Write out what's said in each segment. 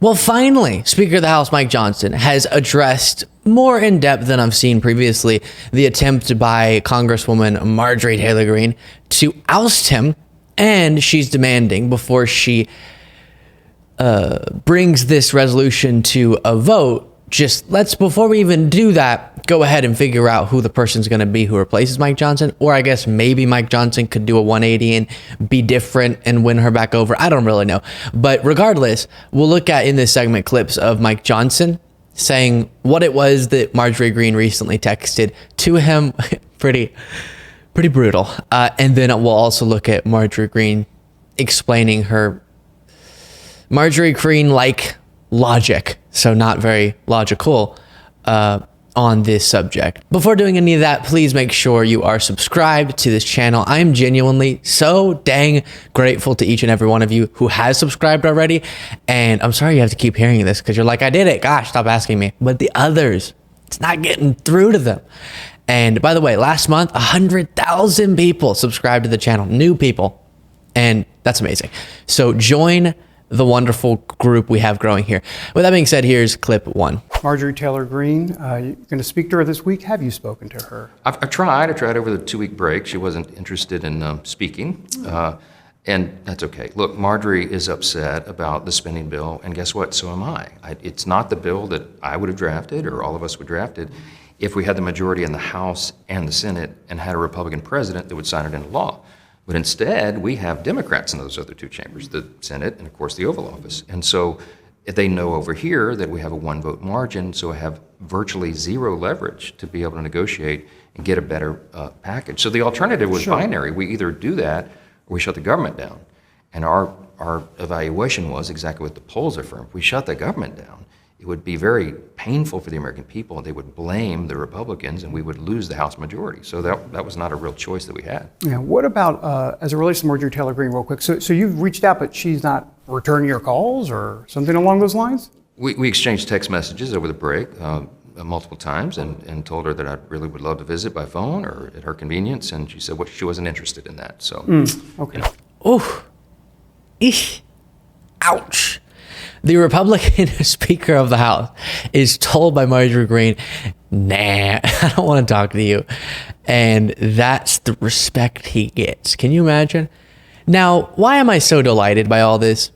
Well, finally, Speaker of the House Mike Johnson has addressed more in depth than I've seen previously the attempt by Congresswoman Marjorie Taylor Greene to oust him, and she's demanding before she brings this resolution to a vote, before we even do that, go ahead and figure out who the person's going to be who replaces Mike Johnson. Or I guess maybe Mike Johnson could do a 180 and be different and win her back over. I don't really know. But regardless, we'll look at in this segment clips of Mike Johnson saying what it was that Marjorie Greene recently texted to him. pretty brutal. And then we'll also look at Marjorie Greene explaining her Marjorie Greene-like logic, so not very logical, on this subject. Before doing any of that, please make sure you are subscribed to this channel. I am genuinely so dang grateful to each and every one of you who has subscribed already. And I'm sorry you have to keep hearing this because you're like, I did it. Gosh, stop asking me. But the others, it's not getting through to them. And by the way, last month, 100,000 people subscribed to the channel, new people. And that's amazing. So join the wonderful group we have growing here. With that being said, here's clip 1. Marjorie Taylor Greene, you're going to speak to her this week. Have you spoken to her? I tried over the 2-week break. She wasn't interested in speaking, and that's okay. Look, Marjorie is upset about the spending bill, and guess what? So am I. It's not the bill that I would have drafted or all of us would have drafted if we had the majority in the House and the Senate and had a Republican president that would sign it into law. But instead, we have Democrats in those other 2 chambers, the Senate and, of course, the Oval Office. And so they know over here that we have a 1-vote margin, so I have virtually zero leverage to be able to negotiate and get a better package. So the alternative was binary. We either do that or we shut the government down. And our evaluation was exactly what the polls affirmed. If we shut the government down, it would be very painful for the American people. They would blame the Republicans and we would lose the House majority. So that was not a real choice that we had. Yeah. What about, as it relates to Marjorie Taylor Greene, real quick? So you've reached out, but she's not returning your calls or something along those lines? We exchanged text messages over the break multiple times and told her that I really would love to visit by phone or at her convenience. And she said she wasn't interested in that. So, okay. You know. Oh, eesh, ouch. The Republican Speaker of the House is told by Marjorie Greene, nah, I don't want to talk to you. And that's the respect he gets. Can you imagine? Now, why am I so delighted by all this?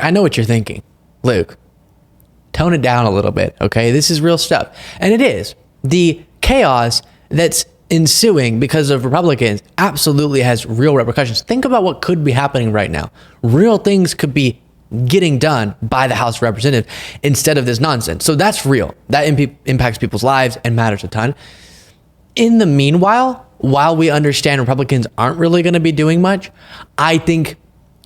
I know what you're thinking. Luke, tone it down a little bit, okay? This is real stuff. And it is. The chaos that's ensuing because of Republicans absolutely has real repercussions. Think about what could be happening right now. Real things could be getting done by the House of Representatives instead of this nonsense. So that's real. That impacts people's lives and matters a ton. In the meanwhile, while we understand Republicans aren't really going to be doing much, I think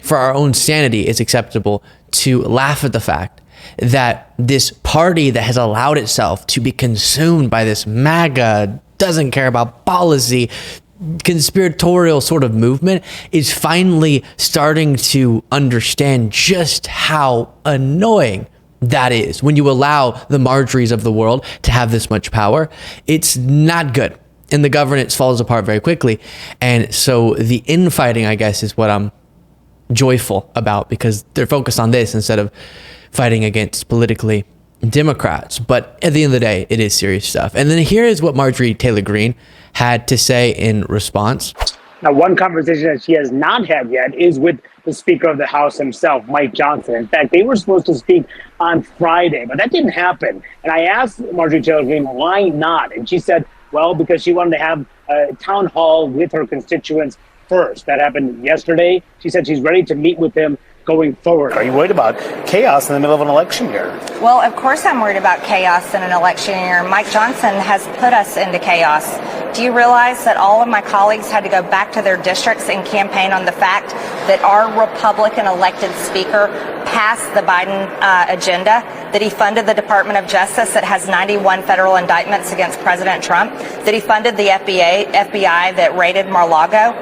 for our own sanity, it's acceptable to laugh at the fact that this party that has allowed itself to be consumed by this MAGA, doesn't care about policy, conspiratorial sort of movement is finally starting to understand just how annoying that is. When you allow the Marjories of the world to have this much power, it's not good. And the governance falls apart very quickly. And so the infighting, I guess, is what I'm joyful about because they're focused on this instead of fighting against politically Democrats. But at the end of the day, it is serious stuff. And then here is what Marjorie Taylor Greene had to say in response. Now, one conversation that she has not had yet is with the Speaker of the House himself, Mike Johnson. In fact, they were supposed to speak on Friday, but that didn't happen. And I asked Marjorie Taylor Greene, why not? And she said, well, because she wanted to have a town hall with her constituents first. That happened yesterday. She said she's ready to meet with them going forward. Are you worried about chaos in the middle of an election year? Well, of course I'm worried about chaos in an election year. Mike Johnson has put us into chaos. Do you realize that all of my colleagues had to go back to their districts and campaign on the fact that our Republican elected speaker passed the Biden agenda, that he funded the Department of Justice that has 91 federal indictments against President Trump, that he funded the FBI that raided Mar-a-Lago,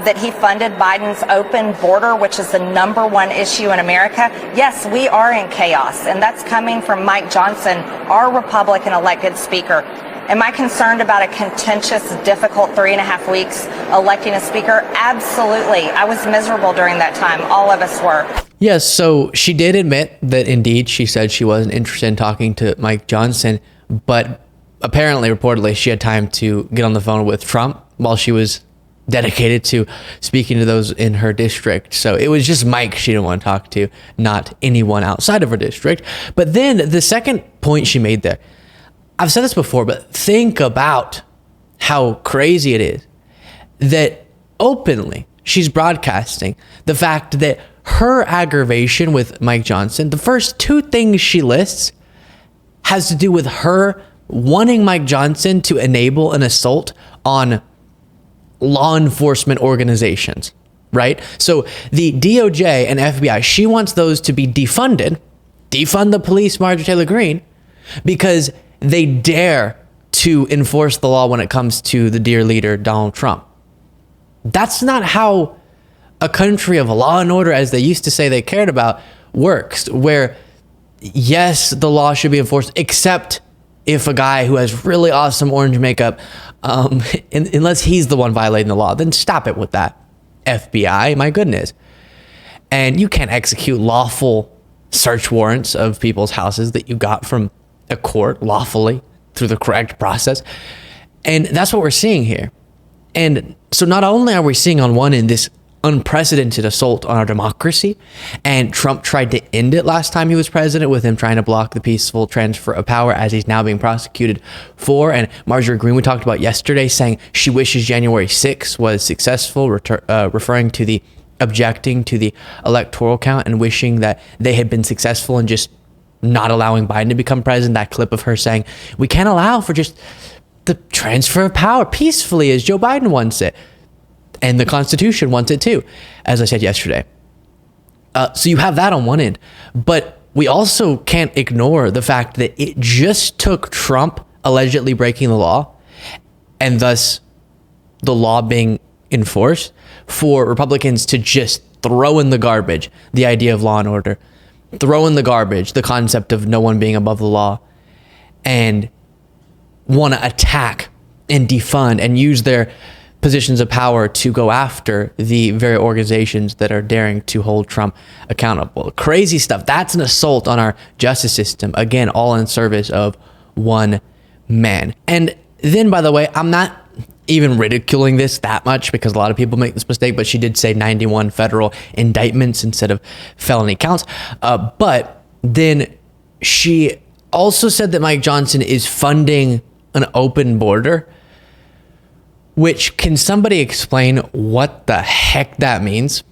that he funded Biden's open border, which is the #1 issue in America? Yes, we are in chaos, and that's coming from Mike Johnson, our Republican elected speaker. Am I concerned about a contentious, difficult 3.5 weeks electing a speaker? Absolutely. I was miserable during that time. All of us were. Yes, so she did admit that indeed she said she wasn't interested in talking to Mike Johnson, but apparently, reportedly, she had time to get on the phone with Trump while she was dedicated to speaking to those in her district. So it was just Mike she didn't want to talk to, not anyone outside of her district. But then the second point she made there, I've said this before, but think about how crazy it is that openly she's broadcasting the fact that her aggravation with Mike Johnson, the first two things she lists has to do with her wanting Mike Johnson to enable an assault on law enforcement organizations, right? So the DOJ and FBI, she wants those to be defunded, defund the police, Marjorie Taylor Greene, because they dare to enforce the law when it comes to the dear leader, Donald Trump. That's not how a country of law and order, as they used to say they cared about, works, where yes, the law should be enforced, except if a guy who has really awesome orange makeup, unless he's the one violating the law, then stop it with that. FBI, my goodness. And you can't execute lawful search warrants of people's houses that you got from a court lawfully through the correct process. And that's what we're seeing here. And so not only are we seeing on one end this unprecedented assault on our democracy, and Trump tried to end it last time he was president with him trying to block the peaceful transfer of power, as he's now being prosecuted for. And Marjorie Greene, we talked about yesterday, saying she wishes January 6th was successful, referring to the objecting to the electoral count and wishing that they had been successful in just not allowing Biden to become president. That clip of her saying, we can't allow for just the transfer of power peacefully, as Joe Biden wants it. And the Constitution wants it too, as I said yesterday. So you have that on one end. But we also can't ignore the fact that it just took Trump allegedly breaking the law, and thus the law being enforced, for Republicans to just throw in the garbage the idea of law and order, throw in the garbage the concept of no one being above the law, and want to attack and defund and use their positions of power to go after the very organizations that are daring to hold Trump accountable. Crazy stuff. That's an assault on our justice system. Again, all in service of one man. And then, by the way, I'm not even ridiculing this that much because a lot of people make this mistake, but she did say 91 federal indictments instead of felony counts. But then she also said that Mike Johnson is funding an open border, which, can somebody explain what the heck that means?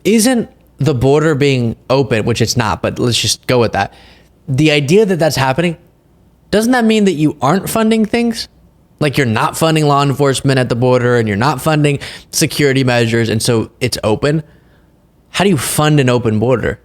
Isn't the border being open, which it's not, but let's just go with that. The idea that that's happening, doesn't that mean that you aren't funding things? Like you're not funding law enforcement at the border and you're not funding security measures, and so it's open? How do you fund an open border?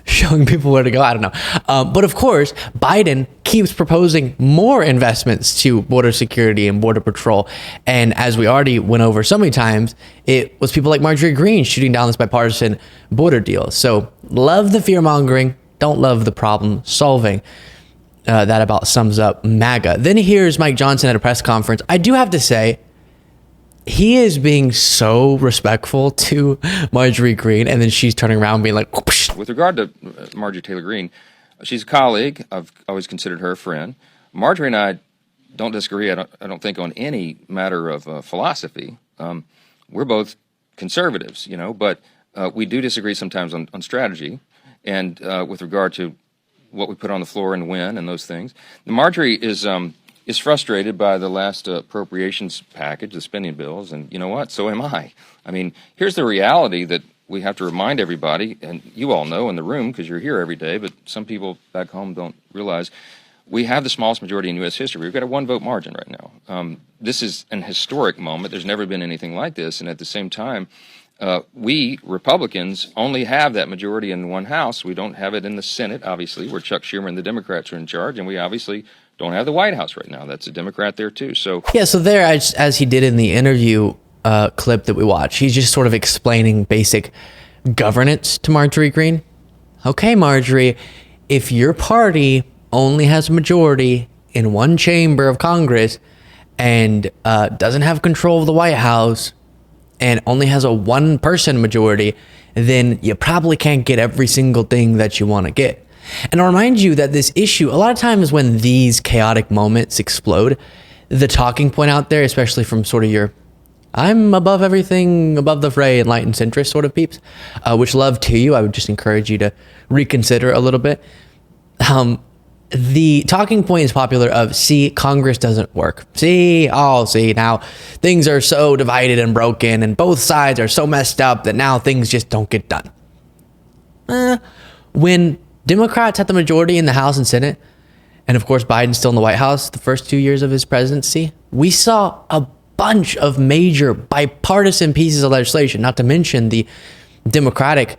Showing people where to go, I don't know. But of course, Biden keeps proposing more investments to border security and border patrol. And as we already went over so many times, it was people like Marjorie Greene shooting down this bipartisan border deal. So love the fear mongering, don't love the problem solving. That about sums up MAGA. Then here's Mike Johnson at a press conference. I do have to say, he is being so respectful to Marjorie Greene, and then she's turning around being like, whoosh. With regard to Marjorie Taylor Greene, she's a colleague. I've always considered her a friend. Marjorie and I don't disagree, I don't think, on any matter of philosophy. We're both conservatives, but we do disagree sometimes on strategy and with regard to what we put on the floor and when and those things. Marjorie is frustrated by the last appropriations package, the spending bills, and you know what? So am I. I mean, here's the reality that we have to remind everybody, and you all know in the room because you're here every day, but some people back home don't realize, we have the smallest majority in U.S. history. We've got a one-vote margin right now. This is an historic moment. There's never been anything like this, and at the same time, we, Republicans, only have that majority in one house. We don't have it in the Senate, obviously, where Chuck Schumer and the Democrats are in charge, and we obviously don't have the White House right now. That's a Democrat there, too. So there, as he did in the interview clip that we watched, he's just sort of explaining basic governance to Marjorie Greene. Okay, Marjorie, if your party only has a majority in one chamber of Congress and doesn't have control of the White House, and only has a one-person majority, then you probably can't get every single thing that you want to get. And I'll remind you that this issue, a lot of times when these chaotic moments explode, the talking point out there, especially from sort of your I'm above everything, above the fray, enlightened centrist sort of peeps, which love to you. I would just encourage you to reconsider a little bit. The talking point is popular of, see, Congress doesn't work. See, now things are so divided and broken and both sides are so messed up that now things just don't get done. When Democrats had the majority in the House and Senate, and of course Biden's still in the White House the first 2 years of his presidency, we saw a bunch of major bipartisan pieces of legislation, not to mention the Democratic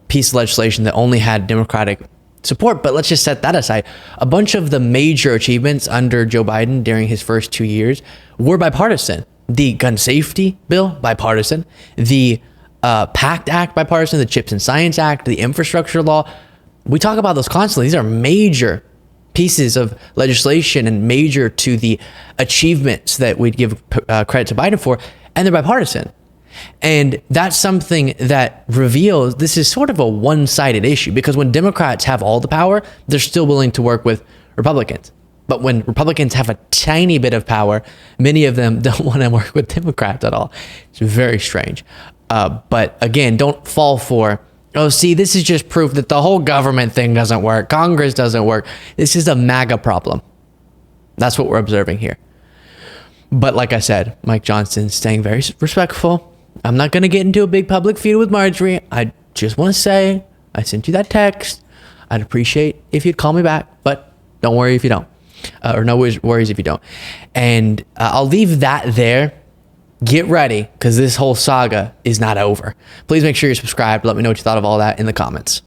piece of legislation that only had Democratic support. But let's just set that aside. A bunch of the major achievements under Joe Biden during his first 2 years were bipartisan. The gun safety bill, bipartisan. The PACT Act, bipartisan. The Chips and Science Act, the infrastructure law. We talk about those constantly. These are major pieces of legislation and major to the achievements that we'd give credit to Biden for, and they're bipartisan. And that's something that reveals this is sort of a one-sided issue, because when Democrats have all the power, they're still willing to work with Republicans. But when Republicans have a tiny bit of power, many of them don't want to work with Democrats at all. It's very strange. But again, don't fall for, oh, see, this is just proof that the whole government thing doesn't work. Congress doesn't work. This is a MAGA problem. That's what we're observing here. But like I said, Mike Johnson's staying very respectful. I'm not going to get into a big public feud with Marjorie. I just want to say I sent you that text. I'd appreciate if you'd call me back, but don't worry if you don't. Or no worries if you don't. And I'll leave that there. Get ready, because this whole saga is not over. Please make sure you're subscribed. Let me know what you thought of all that in the comments.